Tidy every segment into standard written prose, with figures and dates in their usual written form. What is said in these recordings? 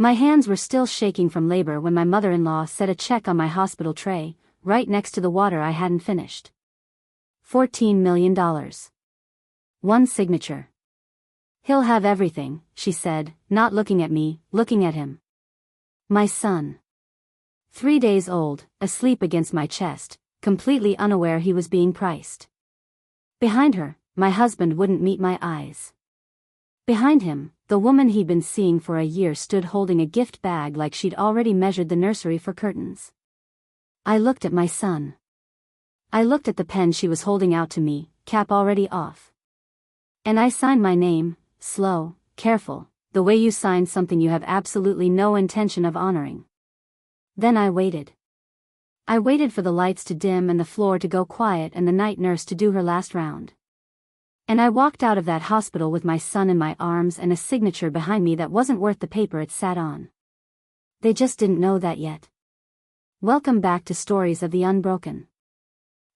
My hands were still shaking from labor when my mother-in-law set a check on my hospital tray, right next to the water I hadn't finished. $14 million. One signature. He'll have everything, she said, not looking at me, looking at him. My son. 3 days old, asleep against my chest, completely unaware he was being priced. Behind her, my husband wouldn't meet my eyes. Behind him, the woman he'd been seeing for a year stood holding a gift bag like she'd already measured the nursery for curtains. I looked at my son. I looked at the pen she was holding out to me, cap already off. And I signed my name, slow, careful, the way you sign something you have absolutely no intention of honoring. Then I waited. I waited for the lights to dim and the floor to go quiet and the night nurse to do her last round. And I walked out of that hospital with my son in my arms and a signature behind me that wasn't worth the paper it sat on. They just didn't know that yet. Welcome back to Stories of the Unbroken.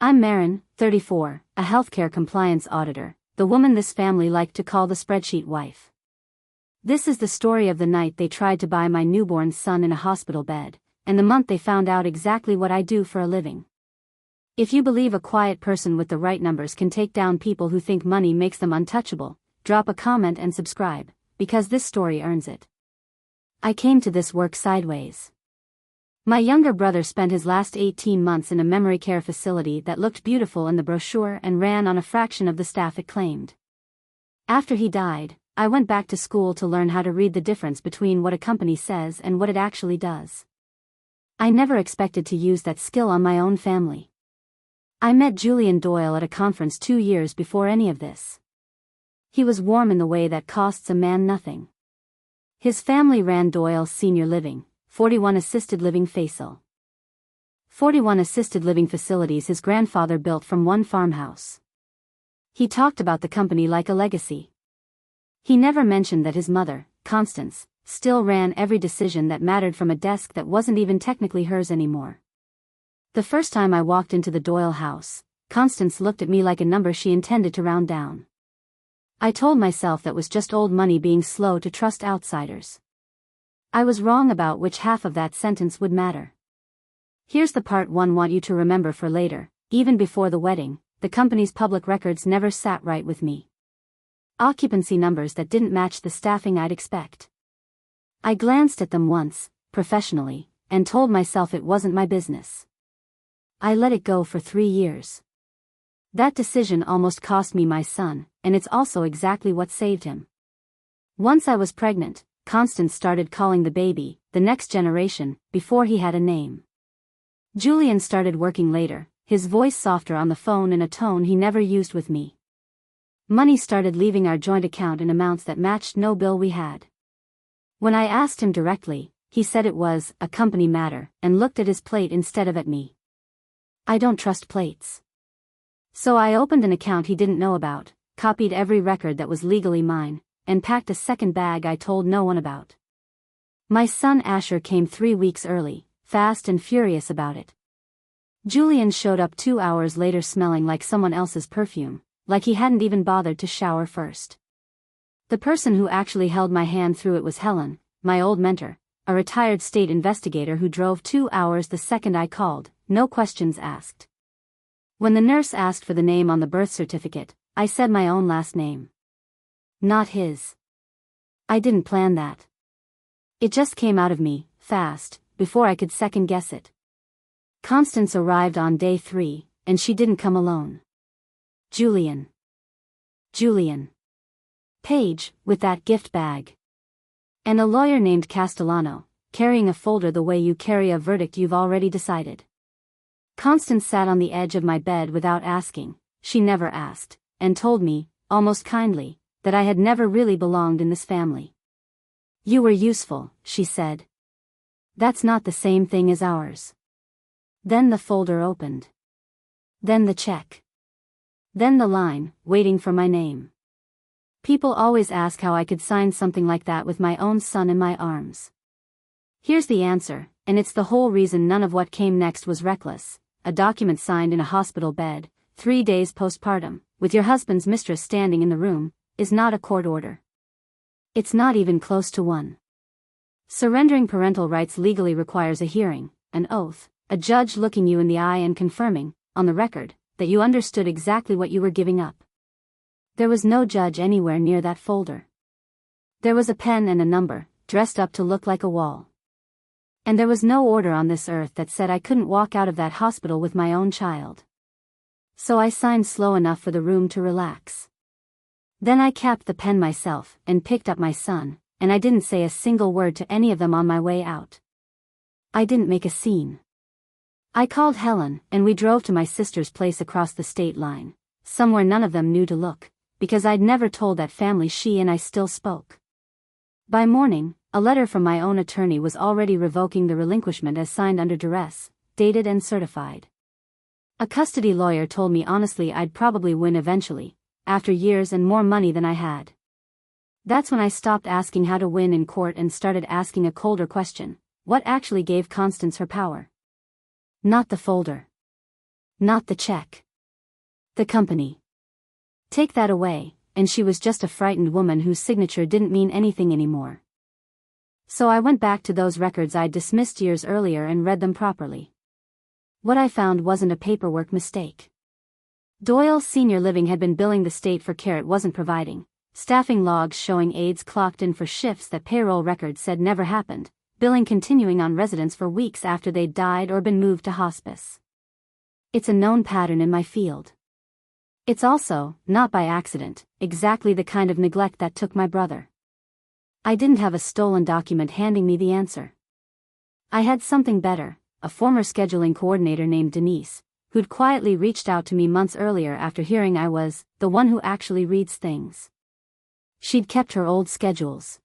I'm Maren, 34, a healthcare compliance auditor, the woman this family liked to call the spreadsheet wife. This is the story of the night they tried to buy my newborn son in a hospital bed, and the month they found out exactly what I do for a living. If you believe a quiet person with the right numbers can take down people who think money makes them untouchable, drop a comment and subscribe, because this story earns it. I came to this work sideways. My younger brother spent his last 18 months in a memory care facility that looked beautiful in the brochure and ran on a fraction of the staff it claimed. After he died, I went back to school to learn how to read the difference between what a company says and what it actually does. I never expected to use that skill on my own family. I met Julian Doyle at a conference 2 years before any of this. He was warm in the way that costs a man nothing. His family ran Doyle Senior Living, 41 assisted living facil. 41 assisted living facilities his grandfather built from one farmhouse. He talked about the company like a legacy. He never mentioned that his mother, Constance, still ran every decision that mattered from a desk that wasn't even technically hers anymore. The first time I walked into the Doyle house, Constance looked at me like a number she intended to round down. I told myself that was just old money being slow to trust outsiders. I was wrong about which half of that sentence would matter. Here's the part one want you to remember for later. Even before the wedding, the company's public records never sat right with me. Occupancy numbers that didn't match the staffing I'd expect. I glanced at them once, professionally, and told myself it wasn't my business. I let it go for 3 years. That decision almost cost me my son, and it's also exactly what saved him. Once I was pregnant, Constance started calling the baby, the next generation, before he had a name. Julian started working later, his voice softer on the phone in a tone he never used with me. Money started leaving our joint account in amounts that matched no bill we had. When I asked him directly, he said it was a company matter and looked at his plate instead of at me. I don't trust plates. So I opened an account he didn't know about, copied every record that was legally mine, and packed a second bag I told no one about. My son Asher came 3 weeks early, fast and furious about it. Julian showed up 2 hours later smelling like someone else's perfume, like he hadn't even bothered to shower first. The person who actually held my hand through it was Helen, my old mentor, a retired state investigator who drove 2 hours the second I called, no questions asked. When the nurse asked for the name on the birth certificate, I said my own last name. Not his. I didn't plan that. It just came out of me, fast, before I could second guess it. Constance arrived on day 3, and she didn't come alone. Julian. Page, with that gift bag. And a lawyer named Castellano, carrying a folder the way you carry a verdict you've already decided. Constance sat on the edge of my bed without asking, she never asked, and told me, almost kindly, that I had never really belonged in this family. You were useful, she said. That's not the same thing as ours. Then the folder opened. Then the check. Then the line, waiting for my name. People always ask how I could sign something like that with my own son in my arms. Here's the answer, and it's the whole reason none of what came next was reckless. A document signed in a hospital bed, 3 days postpartum, with your husband's mistress standing in the room, is not a court order. It's not even close to one. Surrendering parental rights legally requires a hearing, an oath, a judge looking you in the eye and confirming, on the record, that you understood exactly what you were giving up. There was no judge anywhere near that folder. There was a pen and a number, dressed up to look like a wall. And there was no order on this earth that said I couldn't walk out of that hospital with my own child. So I signed slow enough for the room to relax. Then I capped the pen myself and picked up my son, and I didn't say a single word to any of them on my way out. I didn't make a scene. I called Helen, and we drove to my sister's place across the state line, somewhere none of them knew to look, because I'd never told that family she and I still spoke. By morning, a letter from my own attorney was already revoking the relinquishment as signed under duress, dated and certified. A custody lawyer told me honestly I'd probably win eventually, after years and more money than I had. That's when I stopped asking how to win in court and started asking a colder question: what actually gave Constance her power? Not the folder. Not the check. The company. Take that away, and she was just a frightened woman whose signature didn't mean anything anymore. So I went back to those records I'd dismissed years earlier and read them properly. What I found wasn't a paperwork mistake. Doyle's senior living had been billing the state for care it wasn't providing, staffing logs showing aides clocked in for shifts that payroll records said never happened, billing continuing on residents for weeks after they'd died or been moved to hospice. It's a known pattern in my field. It's also, not by accident, exactly the kind of neglect that took my brother. I didn't have a stolen document handing me the answer. I had something better, a former scheduling coordinator named Denise, who'd quietly reached out to me months earlier after hearing I was the one who actually reads things. She'd kept her old schedules.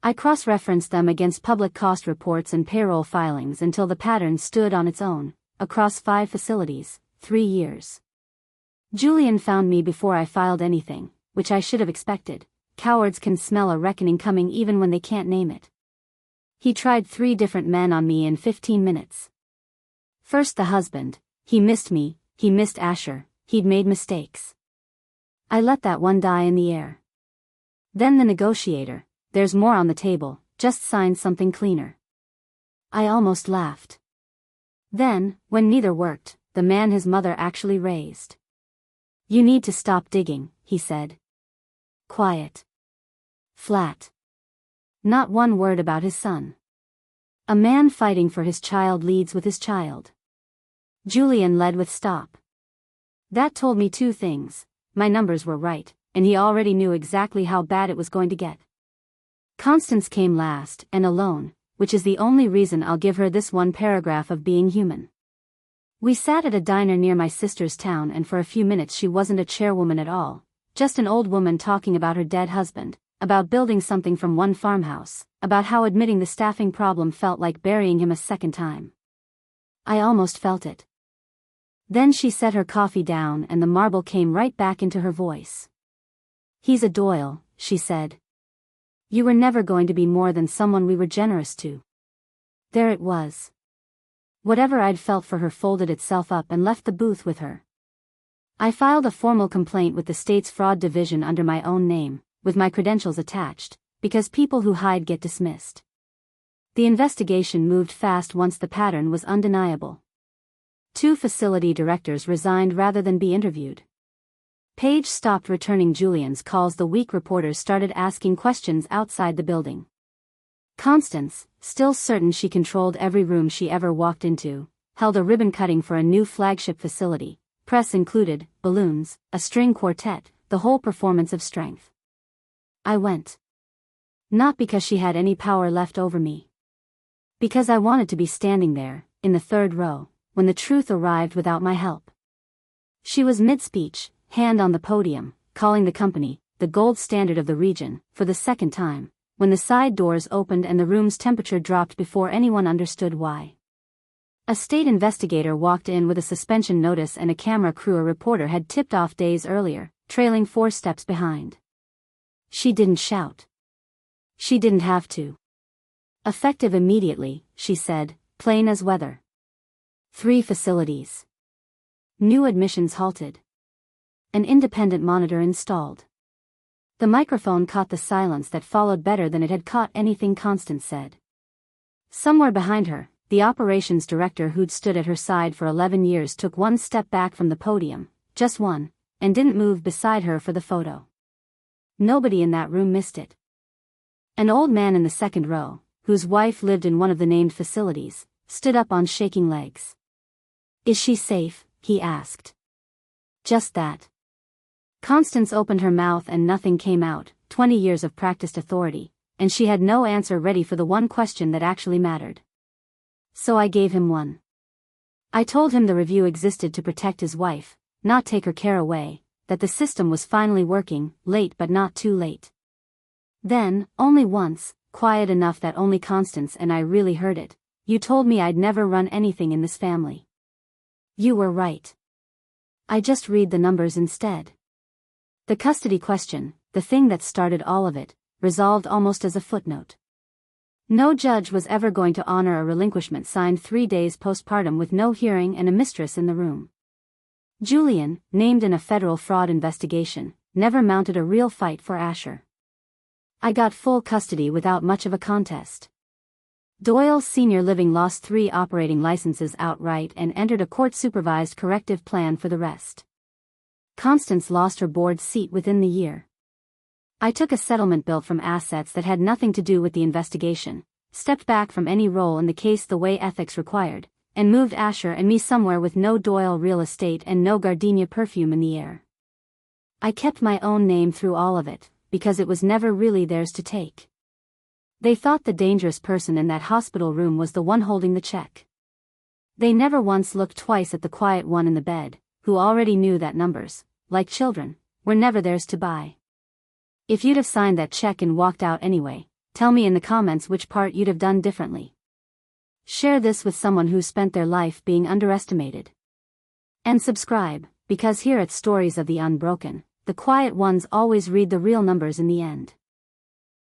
I cross-referenced them against public cost reports and payroll filings until the pattern stood on its own, across 5 facilities, 3 years. Julian found me before I filed anything, which I should have expected. Cowards can smell a reckoning coming even when they can't name it. He tried 3 different men on me in 15 minutes. First the husband, he missed me, he missed Asher, he'd made mistakes. I let that one die in the air. Then the negotiator, there's more on the table, just sign something cleaner. I almost laughed. Then, when neither worked, the man his mother actually raised. You need to stop digging, he said. Quiet. Flat. Not one word about his son. A man fighting for his child leads with his child. Julian led with stop. That told me 2 things. My numbers were right, and he already knew exactly how bad it was going to get. Constance came last, and alone, which is the only reason I'll give her this one paragraph of being human. We sat at a diner near my sister's town, and for a few minutes she wasn't a chairwoman at all, just an old woman talking about her dead husband, about building something from one farmhouse, about how admitting the staffing problem felt like burying him a second time. I almost felt it. Then she set her coffee down and the marble came right back into her voice. He's a Doyle, she said. You were never going to be more than someone we were generous to. There it was. Whatever I'd felt for her folded itself up and left the booth with her. I filed a formal complaint with the state's fraud division under my own name, with my credentials attached, because people who hide get dismissed. The investigation moved fast once the pattern was undeniable. 2 facility directors resigned rather than be interviewed. Paige stopped returning Julian's calls. The weak reporters started asking questions outside the building. Constance, still certain she controlled every room she ever walked into, held a ribbon cutting for a new flagship facility, press included, balloons, a string quartet, the whole performance of strength. I went. Not because she had any power left over me. Because I wanted to be standing there, in the 3rd row, when the truth arrived without my help. She was mid-speech, hand on the podium, calling the company, the gold standard of the region, for the 2nd time, when the side doors opened and the room's temperature dropped before anyone understood why. A state investigator walked in with a suspension notice and a camera crew a reporter had tipped off days earlier, trailing 4 steps behind. She didn't shout. She didn't have to. Effective immediately, she said, plain as weather. 3 facilities. New admissions halted. An independent monitor installed. The microphone caught the silence that followed better than it had caught anything Constance said. Somewhere behind her, the operations director who'd stood at her side for 11 years took one step back from the podium, just one, and didn't move beside her for the photo. Nobody in that room missed it. An old man in the second row, whose wife lived in one of the named facilities, stood up on shaking legs. "Is she safe?" he asked. Just that. Constance opened her mouth and nothing came out, 20 years of practiced authority, and she had no answer ready for the one question that actually mattered. So I gave him one. I told him the review existed to protect his wife, not take her care away, that the system was finally working, late but not too late. Then, only once, quiet enough that only Constance and I really heard it, "You told me I'd never run anything in this family. You were right. I just read the numbers instead." The custody question, the thing that started all of it, resolved almost as a footnote. No judge was ever going to honor a relinquishment signed 3 days postpartum with no hearing and a mistress in the room. Julian, named in a federal fraud investigation, never mounted a real fight for Asher. I got full custody without much of a contest. Doyle's senior living lost 3 operating licenses outright and entered a court-supervised corrective plan for the rest. Constance lost her board seat within the year. I took a settlement built from assets that had nothing to do with the investigation, stepped back from any role in the case the way ethics required, and moved Asher and me somewhere with no Doyle real estate and no gardenia perfume in the air. I kept my own name through all of it, because it was never really theirs to take. They thought the dangerous person in that hospital room was the one holding the check. They never once looked twice at the quiet one in the bed, who already knew that numbers, like children, were never theirs to buy. If you'd have signed that check and walked out anyway, tell me in the comments which part you'd have done differently. Share this with someone who spent their life being underestimated. And subscribe, because here at Stories of the Unbroken, the quiet ones always read the real numbers in the end.